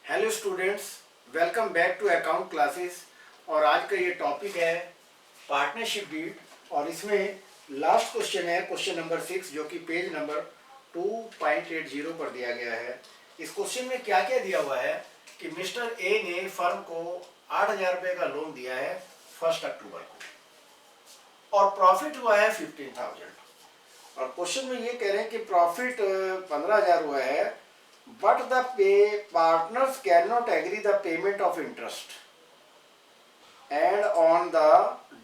Hello students, welcome back to account classes. और आज का ये टॉपिक है पार्टनरशिप डीड। और इसमें लास्ट क्वेश्चन है क्वेश्चन नंबर 6, जो कि पेज नंबर 2.80 पर दिया गया है। इस क्वेश्चन में क्या क्या दिया हुआ है कि मिस्टर ए ने फर्म को 8,000 रुपये का लोन दिया है 1 अक्टूबर को और प्रॉफिट हुआ है 15,000। और क्वेश्चन में ये कह रहे हैं कि प्रॉफिट 15,000 हुआ है, but the partners can not agree the payment of interest and on the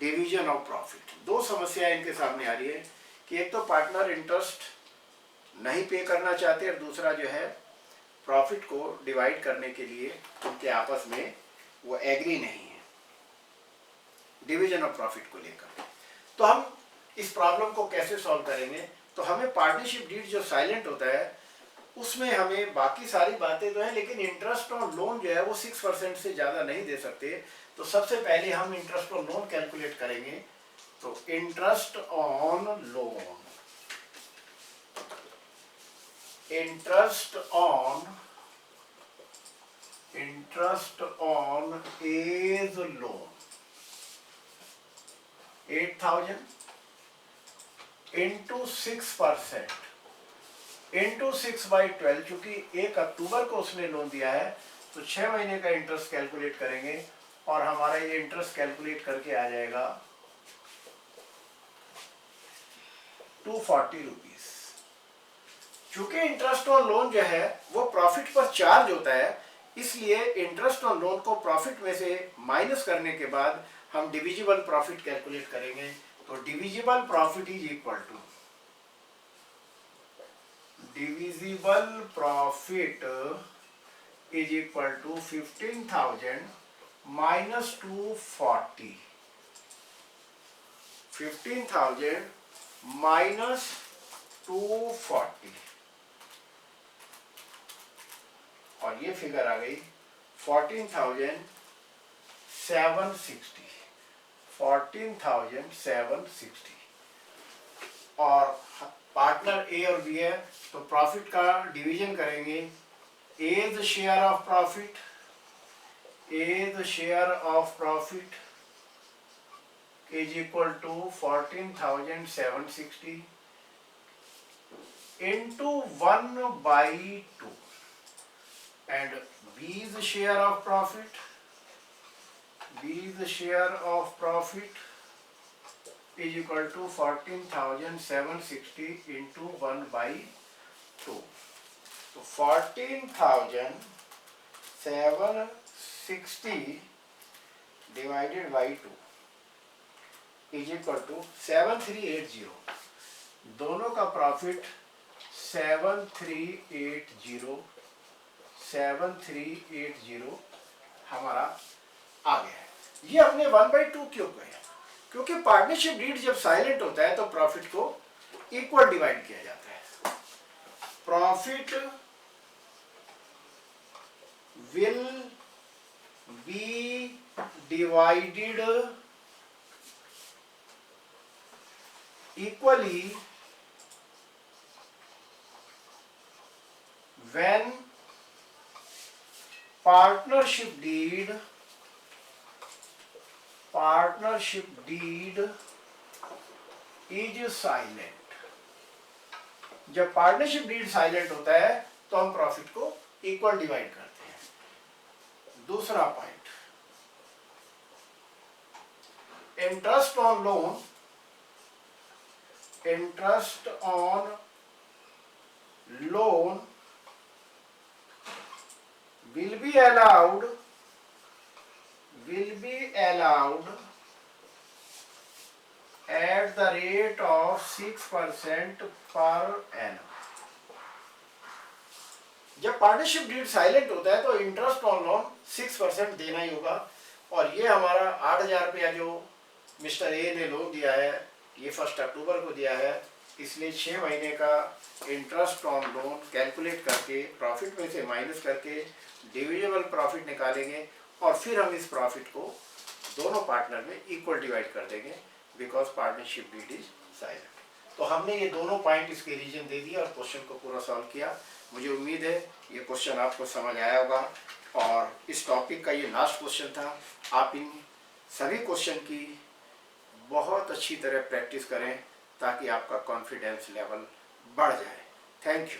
division of profit. दो समस्याएं इनके सामने आ रही है कि एक तो पार्टनर इंटरेस्ट नहीं पे करना चाहते और दूसरा जो है प्रॉफिट को डिवाइड करने के लिए उनके आपस में वो एग्री नहीं है डिवीजन ऑफ प्रॉफिट को लेकर। तो हम इस प्रॉब्लम को कैसे सॉल्व करेंगे? तो हमें पार्टनरशिप डीड जो साइलेंट होता है उसमें हमें बाकी सारी बातें तो हैं, लेकिन इंटरेस्ट और लोन जो है वो 6% से ज़्यादा नहीं दे सकते। तो सबसे पहले हम इंटरेस्ट और लोन कैलकुलेट करेंगे। तो interest on loan, interest on as loan 8,000 into 6% into 6/12। चूंकि 1 अक्टूबर को उसने लोन दिया है तो 6 महीने का इंटरेस्ट कैलकुलेट करेंगे और हमारा ये इंटरेस्ट कैलकुलेट करके आ जाएगा 240 रुपीज। चूंकि इंटरेस्ट ऑन लोन जो है वो प्रॉफिट पर चार्ज होता है, इसलिए इंटरेस्ट ऑन लोन को प्रॉफिट में से माइनस करने के बाद हम डिविजिबल प्रॉफिट कैलकुलेट करेंगे। तो divisible profit is equal to divisible profit is equal to 15,000 minus 240, 15,000 minus 240 और ये फिगर आ गई 14,760, 14,760। और पार्टनर ए और बी है तो प्रॉफिट का डिवीजन करेंगे। A the share of profit, A the share of profit is equal to 14,760 into 1/2 and B the share of profit, B the share of profit is equal to 14,760 into 1/2. तो 14,760 divided by 2 is equal to 7380। दोनों का profit 7380 हमारा आ गया है। ये अपने 1/2 क्यों गया? क्योंकि पार्टनरशिप डीड जब साइलेंट होता है तो प्रॉफिट को इक्वल डिवाइड किया जाता है। Profit will be divided equally when partnership deed is silent. जब पार्टनरशिप डीड साइलेंट होता है तो हम प्रॉफिट को इक्वल डिवाइड करते हैं। दूसरा point, interest on loan, interest on loan will be allowed at the rate of 6% per annum। जब पार्टनरशिप डीड साइलेंट होता है तो इंटरेस्ट ऑन लोन 6% देना ही होगा। और ये हमारा 8,000 रुपया जो मिस्टर ए ने लोन दिया है ये 1 अक्टूबर को दिया है, इसलिए 6 महीने का इंटरेस्ट ऑन लोन कैलकुलेट करके प्रॉफिट में से माइनस करके डिविजिबल प्रॉफिट निकालेंगे और फिर हम इस प्रॉफिट को दोनों पार्टनर में इक्वल डिवाइड कर देंगे because partnership deed is silent. तो हमने ये दोनों पॉइंट इसके रीजन दे दिया और क्वेश्चन को पूरा सॉल्व किया। मुझे उम्मीद है ये क्वेश्चन आपको समझ आया होगा। और इस टॉपिक का ये लास्ट क्वेश्चन था। आप इन सभी क्वेश्चन की बहुत अच्छी तरह प्रैक्टिस करें ताकि आपका कॉन्फिडेंस लेवल बढ़ जाए। Thank you.